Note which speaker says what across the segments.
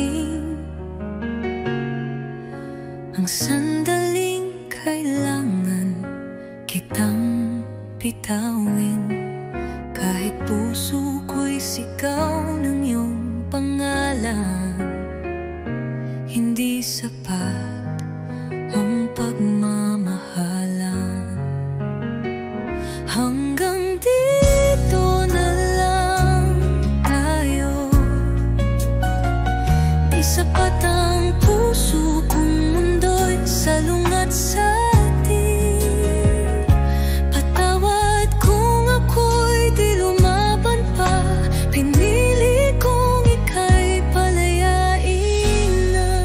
Speaker 1: tuwing ang sandaling kailangan kitang bitawin. Kahit puso ko'y sigaw ng iyong pangalan, hindi sapat ang pagmamahalan. Hanggang dito na lang tayo, di sapat ang puso kong mundo'y salungat sa atin. Patawad kung ako'y di lumaban pa, pinili kong ika'y palayain na.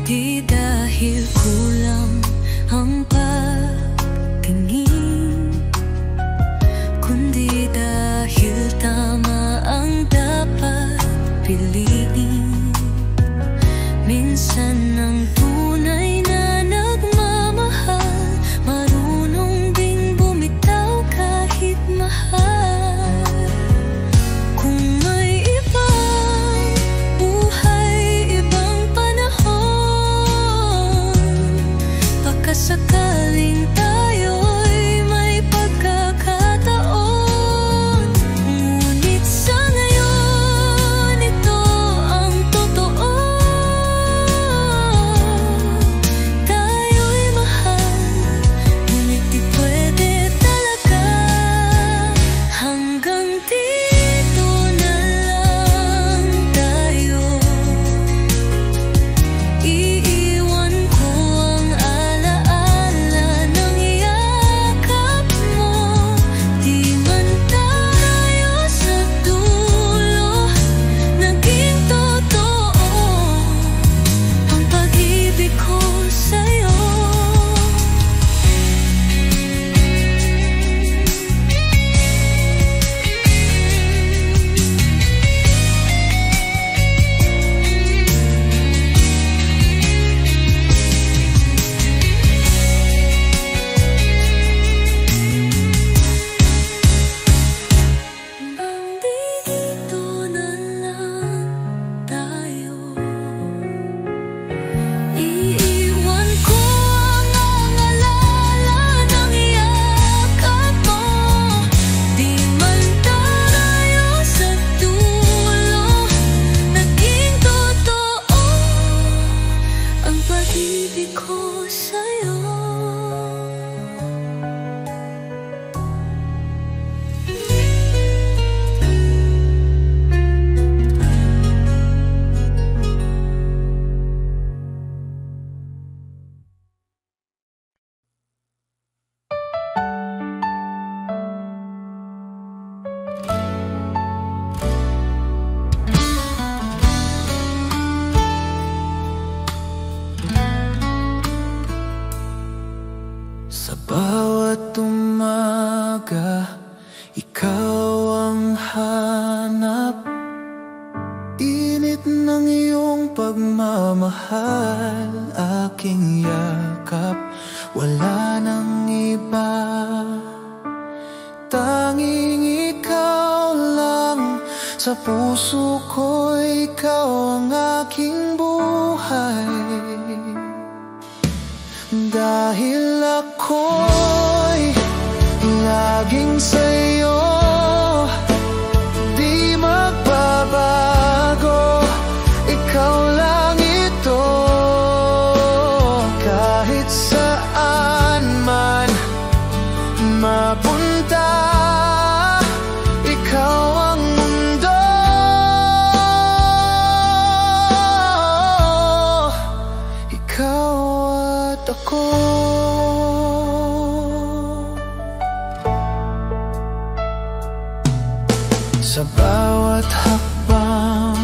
Speaker 1: Di dahil kulang ang pagtingin, kundi dahil tama ang dapat piliin. Minsan ang tunay na nagmamahal, marunong ding bumitaw kahit mahal. Kung may ibang buhay, ibang panahon, baka sakaling tayo'y may pagkakataon. Ngunit sa ngayon, ito ang totoo. Tayo'y mahal, ngunit di pwede talaga. Hanggang dito na lang tayo. Iiwan ko ang alaala ng yakap mo. Di man tayo sa dulo naging totoo ang pag-ibig ko sa'yo. Hanggang dito na lang tayo. Iiwan ko ang alaala ng yakap mo. Di man tayo sa dulo naging totoo ang pag-ibig ko sa'yo. Sa bawat umaga, ikaw ang hanap. Init ng iyong pagmamahal, aking yakap. Wala nang iba, tanging ikaw lang. Sa puso ko, ikaw ang aking buhay. Dahil ako'y laging sa'yo, di magbabago. Ikaw lang ito, kahit saan man mapunta. Ikaw ang mundo, ikaw at ako. Sa bawat hakbang,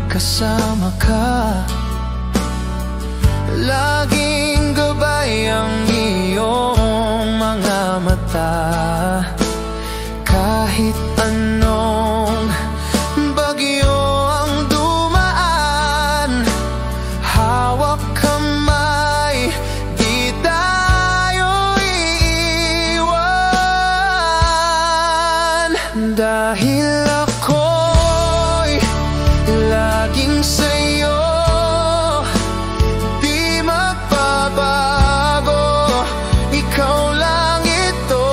Speaker 1: kasama ka. Laging gabay ang iyong mga mata. Kahit anong bagyo ang dumaan, hawak kamay, di tayo iiwan.
Speaker 2: Dahil ako'y laging sa'yo, di magbabago, ikaw lang ito.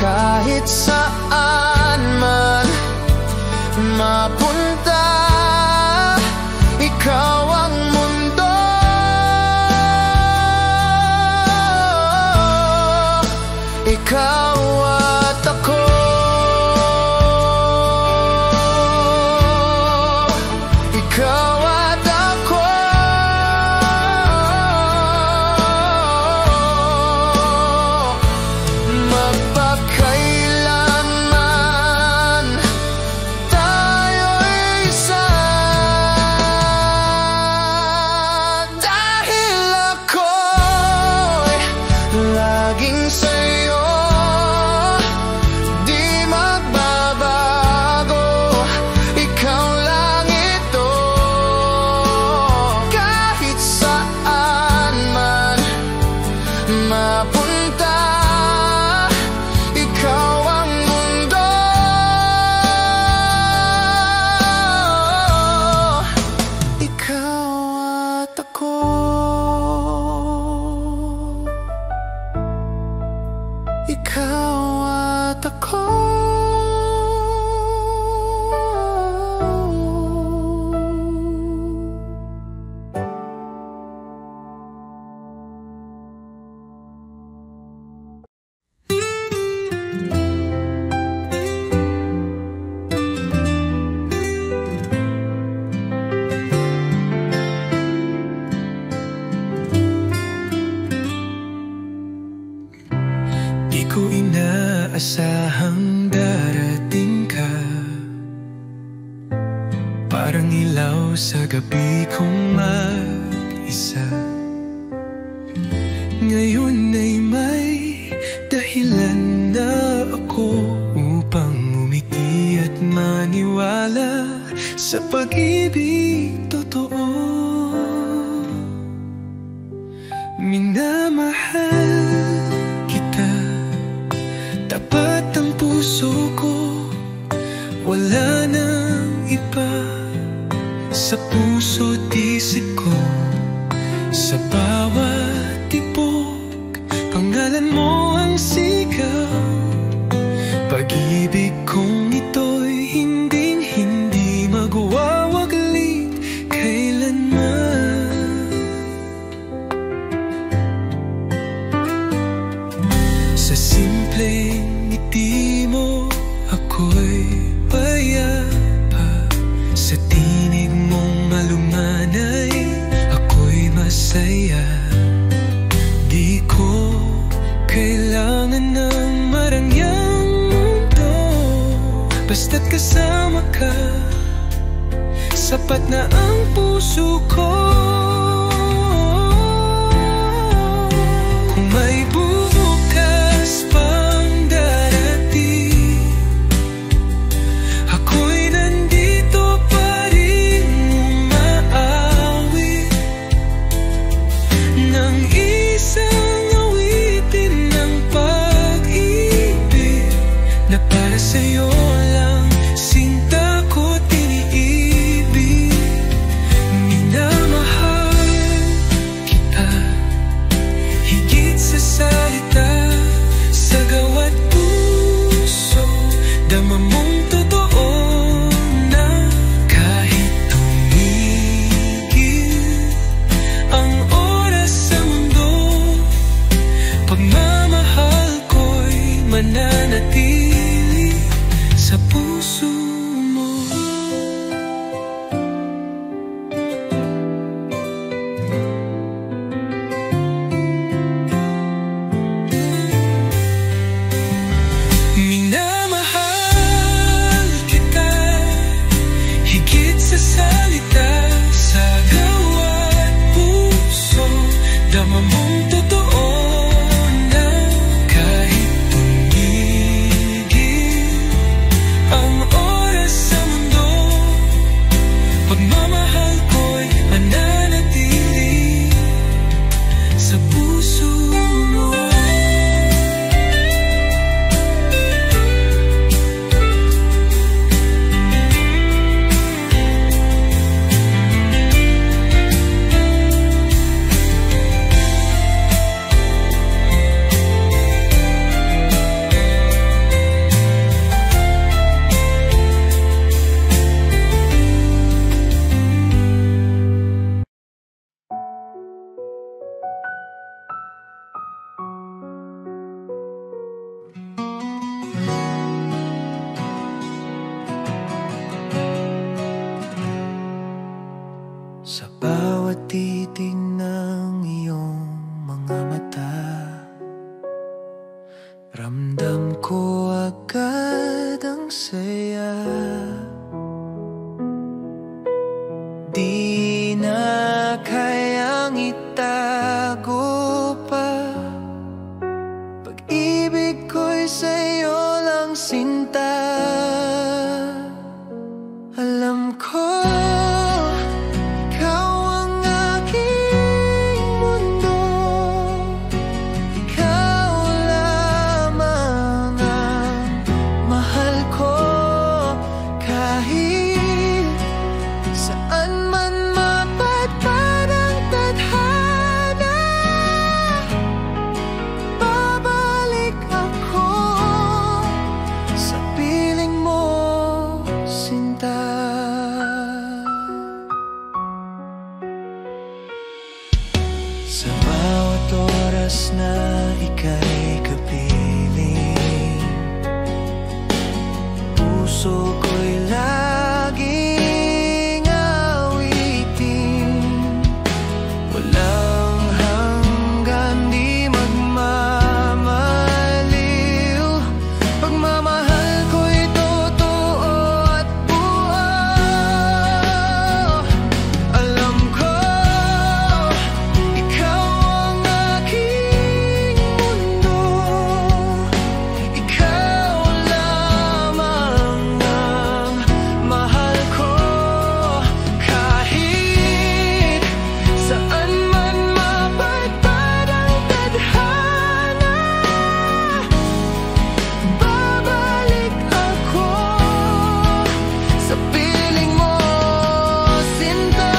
Speaker 2: Kahit saan man mapunta, ikaw ang mundo. Ikaw at ako, ikaw at ako, magpakailanman tayo'y isa. Dahil ako'y laging sa'yo, mapunta, ikaw ang mundo. Ikaw at ako, ikaw at ako. Di ko inaasahang darating ka, parang ilaw sa gabi kong mag-isa. Ngayon ay may dahilan na ako upang umiti at maniwala sa pag-ibig totoo. Minamahal kita, tapat ang puso ko, wala nang iba. Sa puso't isip ko, sa bawat tibok, pangalan mo ang sigaw. Pag-ibig kong ito'y hinding-hindi magwawaglit kailanman. Sa simpleng ngiti mo, ako'y payapa. Sa tinig mong malumanay, ako'y masaya. Di ko kailangan ng marangyang mundo, basta't kasama ka, sapat na ang puso ko. Kung may bukas pang darating, ako'y nandito pa rin umaawi ng isang awitin ng pag-ibig na para sa'yo lang, sinta ko tiniibig. Minamahal kita, higit sa salita, sa gawa't puso, dama mong totoo na kahit tumigil ang oras sa mundo, pagmamahal ko'y mananatili sa puso mo. Minamahal kita, higit sa salita, sa gawa't puso, dama mong totoo na kahit tumigil ang oras
Speaker 3: agad ang saya, di na kayang itago pa. Pag-ibig ko'y sa'yo lang sinta. Alam ko ikaw ang aking mundo, ikaw lamang ang mahal ko. Kahit saan man mapadpad ang tadhana, babalik ako sa piling mo, sinta. Sa bawat oras na ika'y kapiling, puso ko'y laging awitin. Walang hanggan, di magmamaliw. Pagmamahal ko'y totoo at buo. Alam ko ikaw ang aking mundo, ikaw lamang ang mahal ko. Kahit saan man mapadpad ang tadhana, babalik ako sa piling mo, sinta.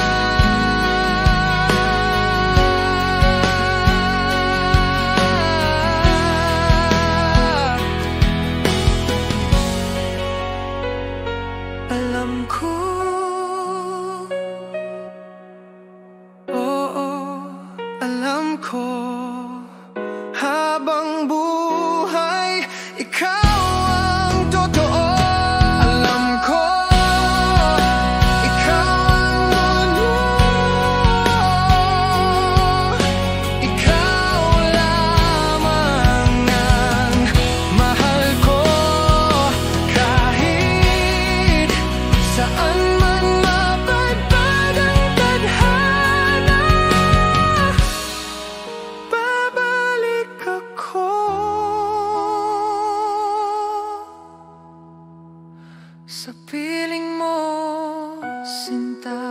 Speaker 3: Alam ko, oo, alam ko, habang buhay, ikaw ang totoo. Alam ko, ikaw ang mundo, ikaw lamang ang mahal ko. Kahit saan man mapadpad ang tadhana, babalik ako sa piling mo, sinta.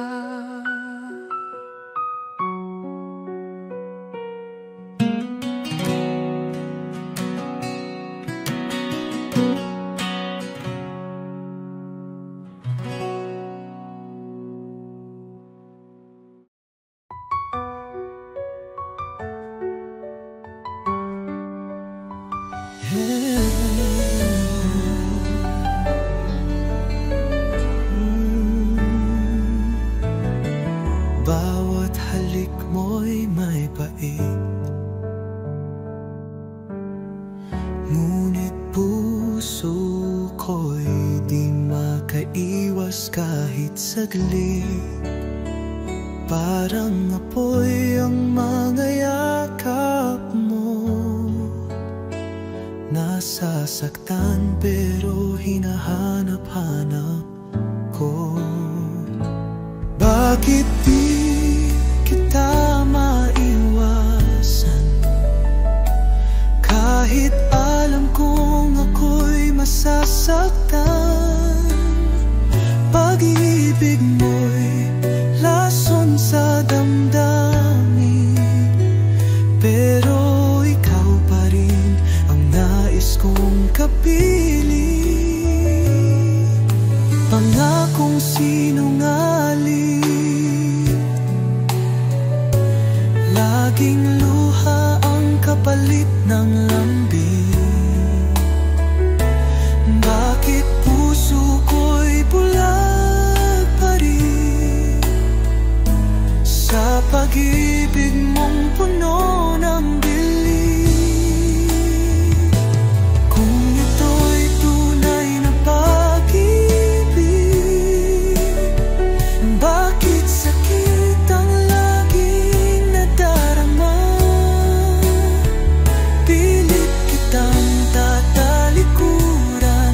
Speaker 3: Bawat halik mo'y may pait, ngunit puso ko'y di makaiwas kahit saglit. Parang apoy ang mga yakap mo, nasasaktan pero hinahanap-hanap ko. Bakit di kita maiwasan, kahit alam kong ako'y masasaktan? Pag-ibig mo'y lason sa damdamin, pero ikaw pa rin ang nais kong kapiling. Pangakong sinungaling, laging luha ang kapalit ng lambing. Bakit puso ko'y bulag pa rin sa pag-ibig mong puno ng dilim? Kung ito'y tunay na pag-ibig, bakit sakit ang laging nadarama? Pilit kitang tatalikuran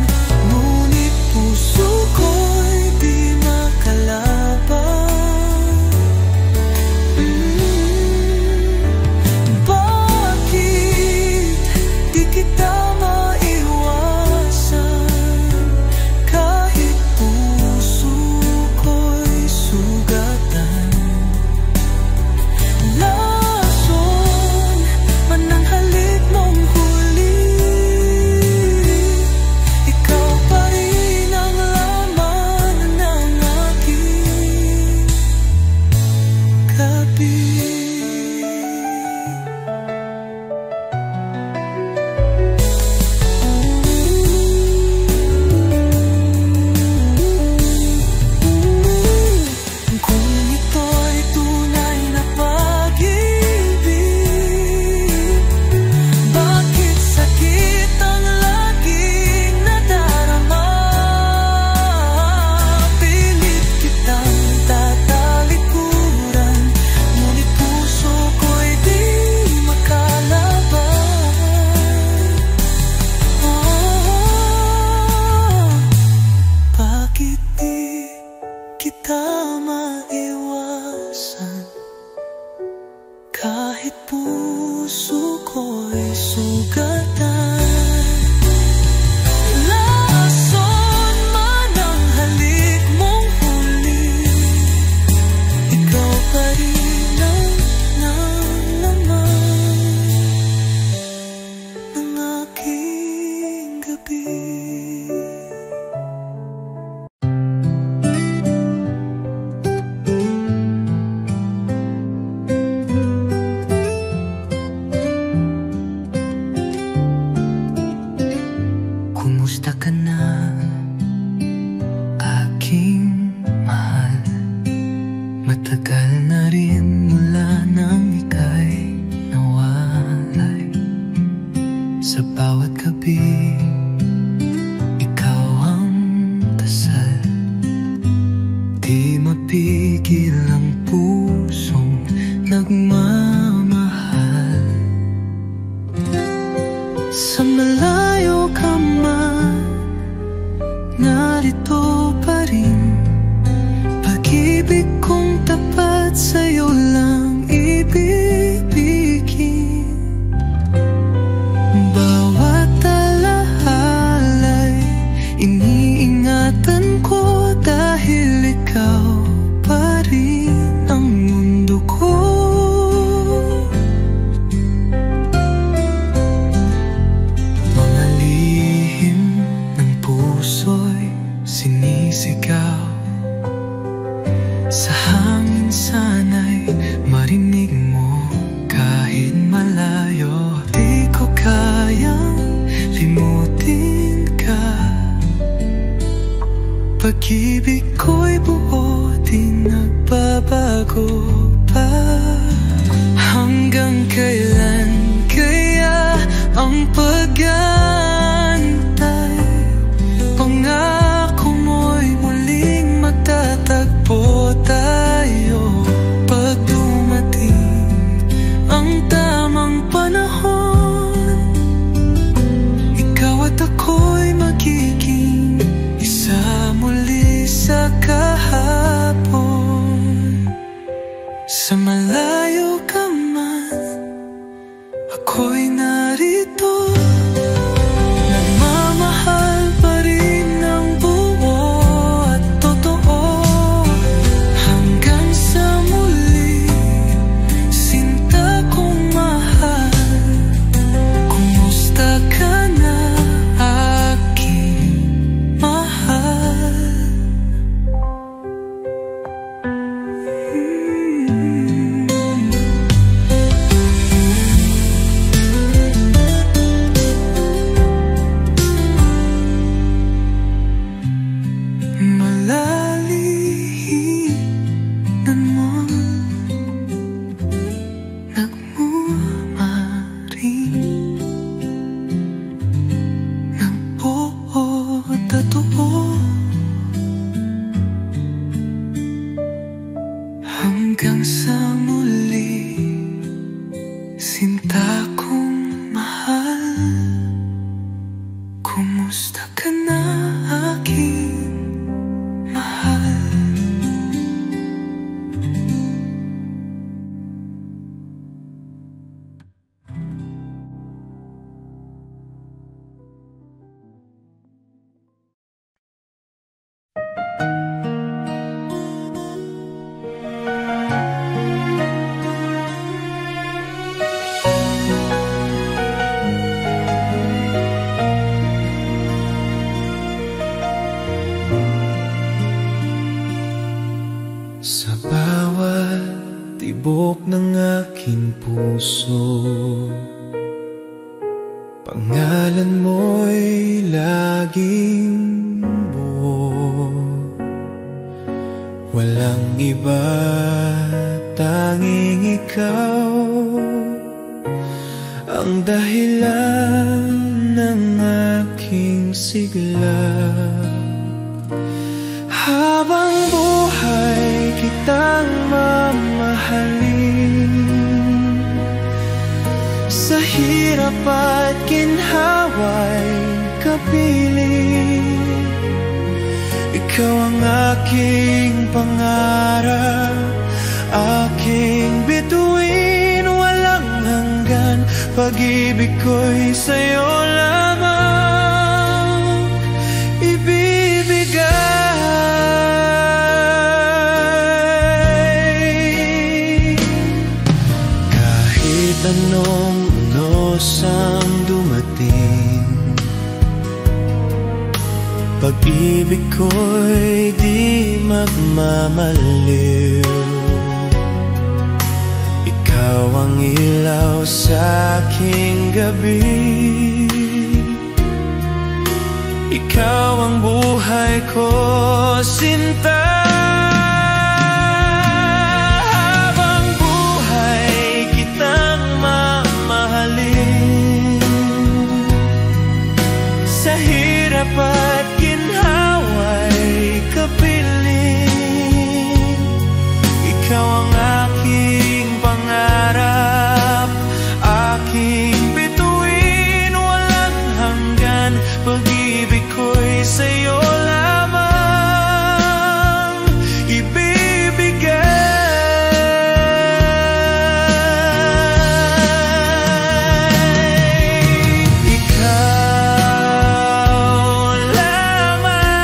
Speaker 3: Kumusta ka na, aking mahal? Matagal na rin mula nang ika'y nawalay. Sa bawat gabi, ikaw ang dasal. Di mapigil ang pusong nagmamahal. Sa malayo ka man, narito pa rin. Pag-ibig kong tapat sa'yo lang ibibigin. Bawat alahalay iniingatan ko, dahil ikaw pa rin ang mundo ko. Mga lihim ng puso'y sinisigaw. Sa hangin sana'y marinig mo kahit malayo. Di ko kayang limutin ka. Pag-ibig ko'y buo, di nagbabago pa. Hanggang kailan kaya ang pag-aantay? Pangako mo'y muling magtatagpo tayo. Pag dumating ang tamang panahon, ikaw at ako'y magiging isa muli sa kahapon. Sa malayo ka man, ako'y narito. Nagmamahal pa rin ng buo at totoo. Hanggang sa muli, sinta kong mahal. Kumusta ka na, aking mahal? Malalihinan mo, nagmamaring ng buo at totoo. Hanggang sa muli, sinta kong mahal. Kumusta ka na, aking mahal? Sa bawat tibok ng aking puso, pangalan mo'y laging buo. Walang iba, tanging ikaw ang dahilan ng aking sigla. Habang buhay kitang mamahalin, sa hirap at ginhawa'y kapiling. Ikaw ang aking pangarap, aking bituin, walang hanggan. Pag-ibig ko'y sa'yo lamang ibibigay. Anong unos ang dumating, Pag-ibig ko'y di magmamaliw. Ikaw ang ilaw sa aking gabi. Ikaw ang buhay ko, sinta. Habang buhay kitang mamahalin. Sa hirap at ginhawa'y kapiling. Ikaw ang aking pangarap, aking bituin, walang hanggan. Pag-ibig ko'y sa'yo lamang ibibigay. Ikaw lamang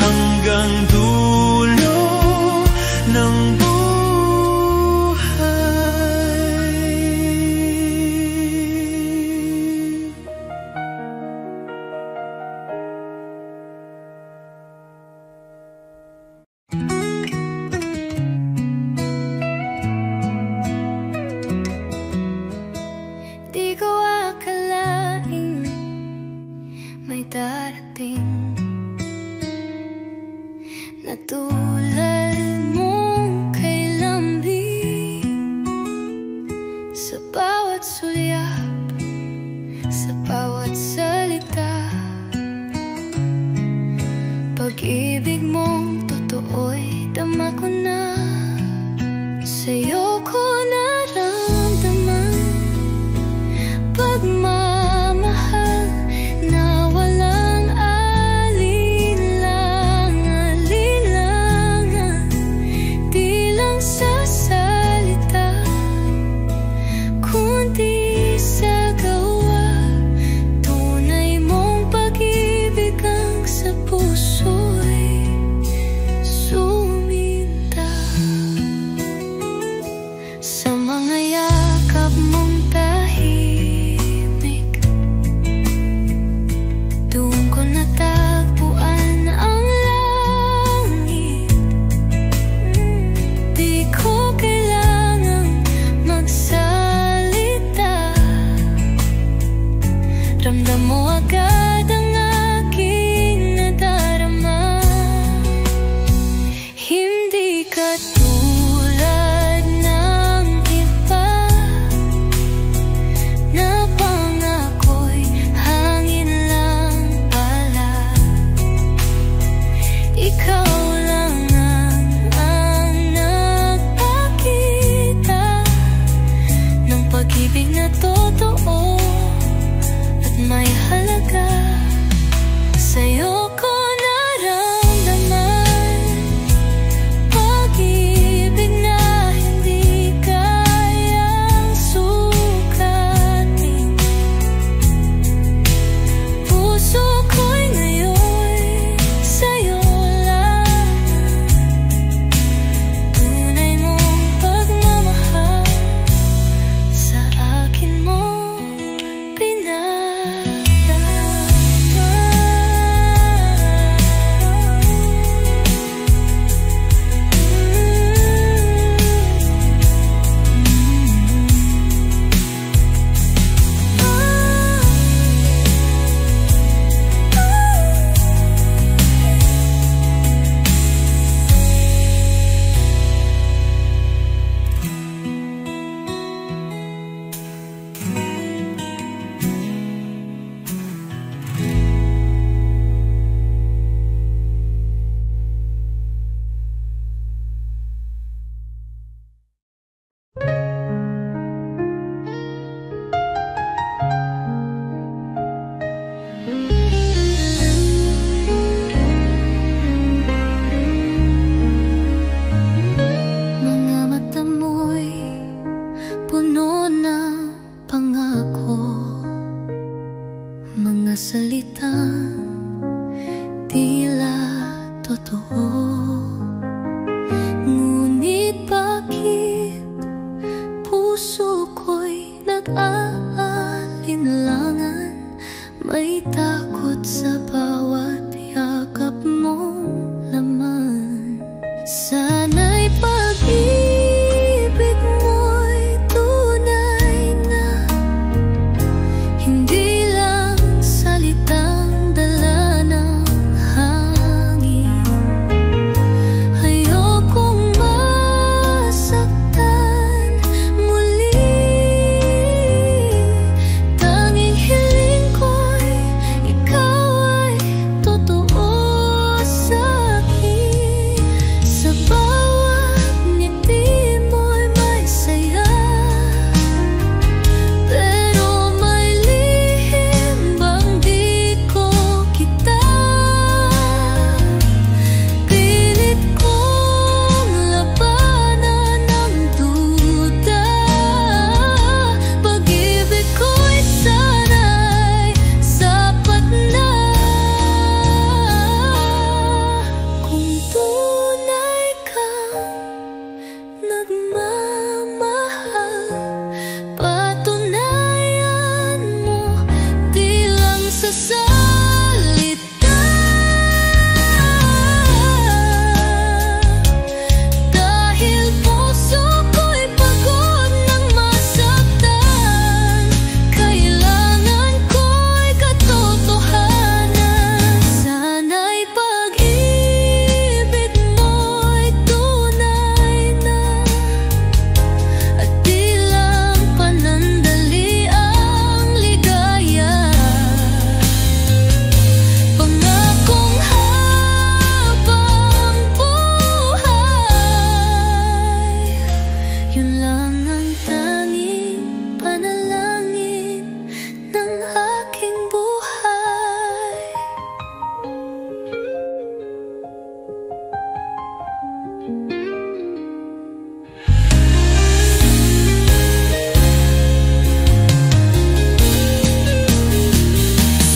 Speaker 3: hanggang dulo ng
Speaker 1: Di ko akalaing may darating na tulad mong kay lambing. Sa bawat sulyap, sa bawat salita, pag-ibig mong totoo'y dama ko na. Sa'yo ko naramdaman pagmamahal na walang alinlangan. Di lang sa salita, kundi sa gawa. Tunay mong pag-ibig ang sa puso'y suminta. Sa mga yakap mong tahimik, doon ko natagpuan ang langit. Di ko kailangang magsalita, ramdam mo agad ang aking nadarama. Hindi ka tulad ng iba na pangako'y hangin lang pala. Ikaw lang ang nagpakita ng pag-ibig na totoo at may halaga. Sa'yo ko naramdaman pag-ibig na hindi kayang sukatin. Puso ko'y ngayon sa'yo lamang. Tunay mong pagmamahal sa akin mo
Speaker 4: puso ko'y nag-aalinlangan, may
Speaker 1: takot sa bawat yakap mong laman. Sana'y pag-ibig mo'y tunay na, hindi lang salitang dala ng hangin. Ayokong masaktan muli, tanging hiling ko'y ikaw ay totoo sa'kin. Sa bawat ngiti mo'y may saya, pero may lihim bang di ko kita. Pilit kong labanan ang duda, pag-ibig ko'y sana'y sapat na. Kung tunay kang nagmamahal, patunayan mo di lang sa salita. Dahil puso ko'y pagod ng masaktan, kailangan ko'y katotohanan. Sana'y pag-ibig mo'y tunay na, at di lang panandali ang ligaya. Pangakong habang buhay, yun lang ang tanging panalangin ng aking buhay.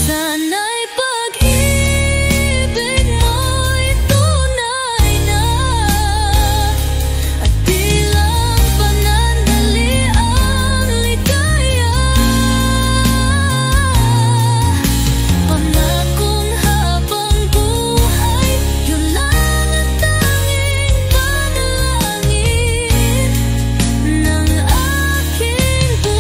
Speaker 1: Sana'y pag-ibig mo'y tunay na, at di lang panandali ang ligaya. Pangakong habang buhay, yun lang ang tanging panalangin ng aking buhay.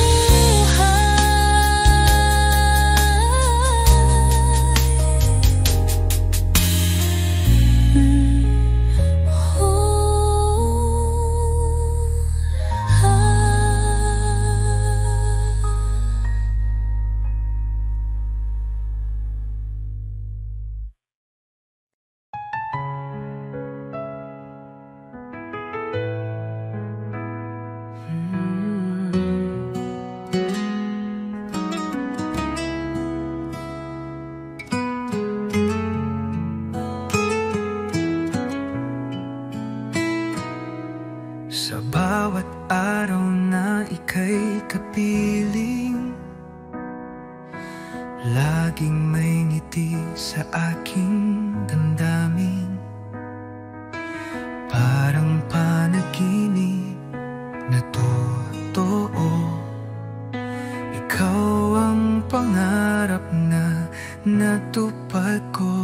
Speaker 3: Sa bawat araw na ika'y kapiling, laging may ngiti sa aking damdamin. Parang panaginip na totoo, ikaw ang pangarap na natupad ko.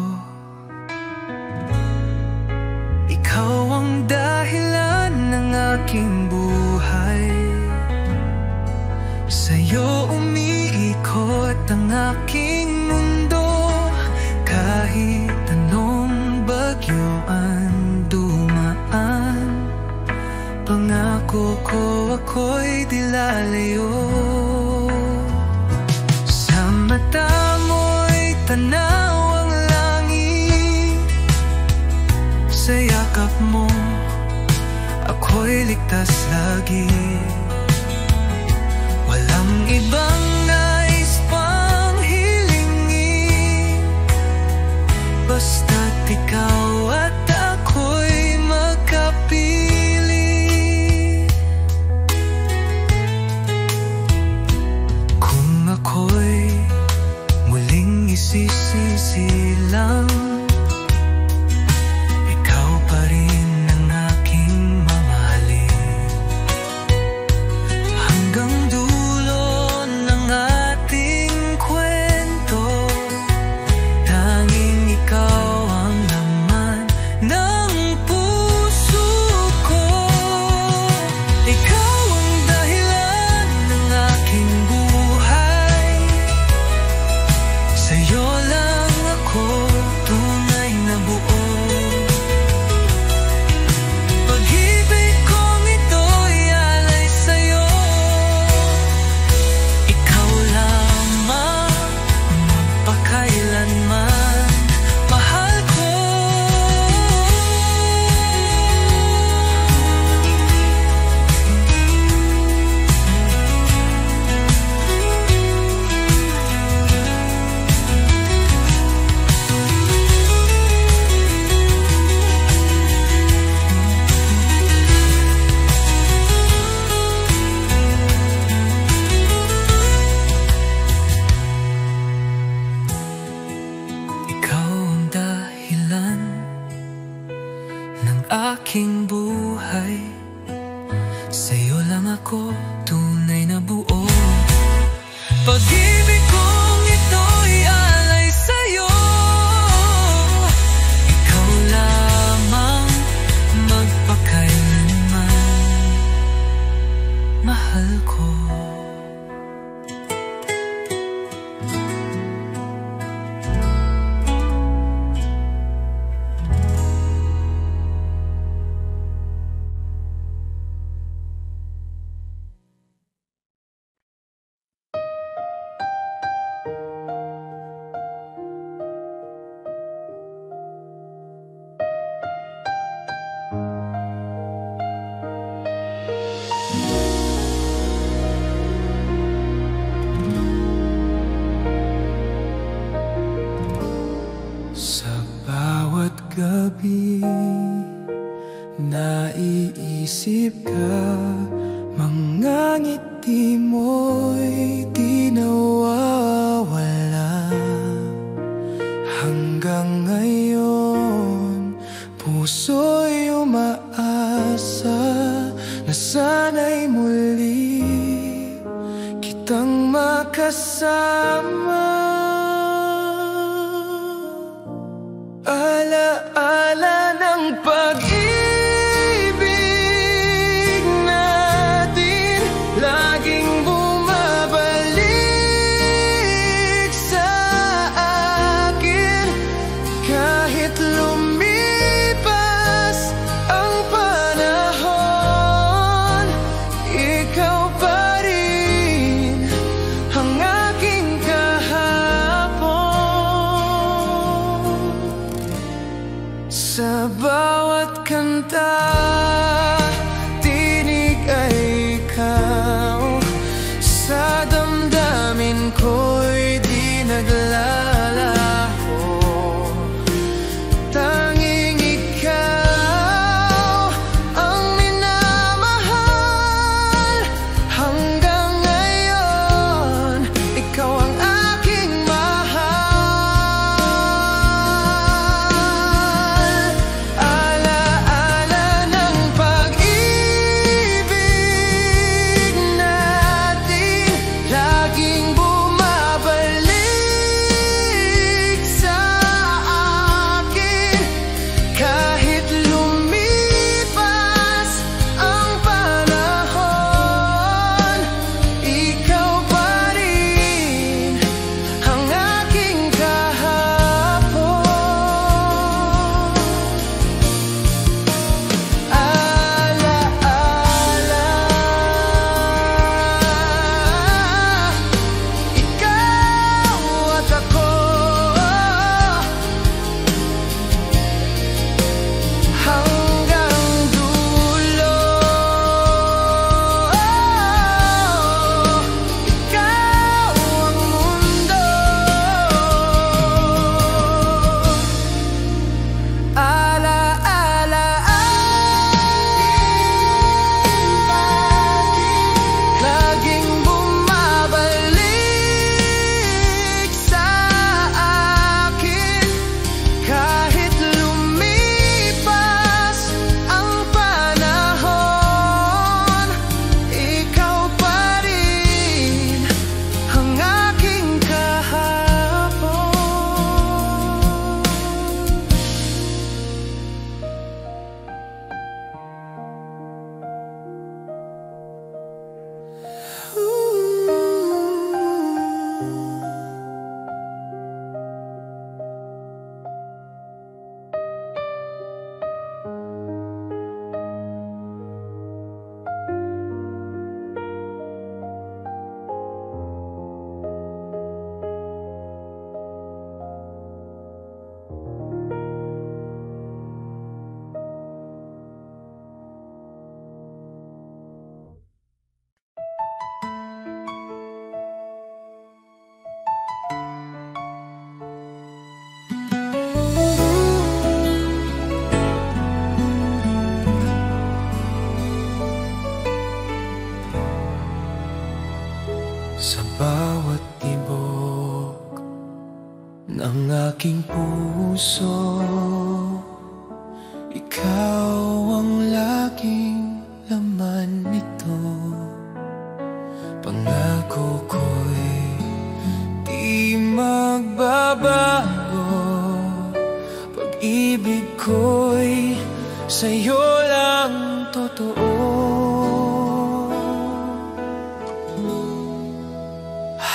Speaker 3: Ikaw ang dahilan ng aking buhay, sa'yo umiikot ang aking mundo. Kahit anong bagyo ang dumaan, pangako ko ako'y di lalayo. Sa mata mo'y tanaw ang langit, sa yakap mo ako'y ligtas lagi. Walang ibang nais pang hilingin, basta't ikaw at ako'y magkapiling. Kung ako'y muling isisisilang, ikaw pa rin ang aking mamahalin. Hanggang dulo ng ating kwento, kailanman, mahal ko. Aking buhay, sa'yo lang ako tunay na buo. Pag-ibig kong ito'y alay sa'yo. Ikaw lamang magpakailanman, mahal ko. Gabi, naiisip ka, mga ngiti mo'y di nawawala. Hanggang ngayon, puso'y umaasa na sana'y muli kitang makasama. Ala-ala ng pag-ibig natin, laging bumabalik sa akin. Kahit lumipas ang panahon, ikaw pa rin ang aking kahapon. Sa bawat kanta, tinig ay ikaw. Sa damdamin ko'y di naglalaho. Tanging ikaw ang minamahal. Hanggang ngayon, ikaw ang aking mahal. Ala-ala ng aking puso, ikaw ang laging laman nito. Pangako ko'y di magbabago, pag-ibig ko'y sa'yo lang totoo.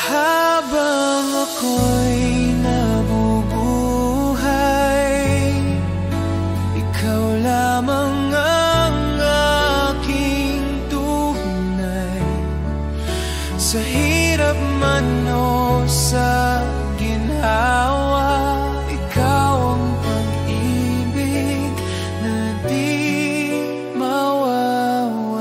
Speaker 3: Habang ako'y nabubuhay, ikaw lamang ang aking tunay. Sa hirap man o sa ginhawa, ikaw ang pag-ibig na di mawawala.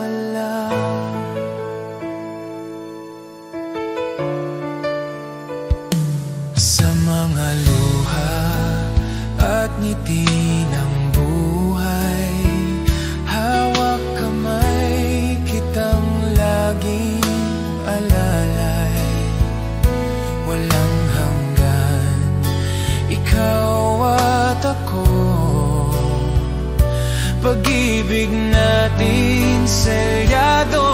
Speaker 3: Sa mga luha at ngiti ng buhay, hawak kamay kitang laging alalay. Walang hanggan, ikaw at ako, pag-ibig natin selyado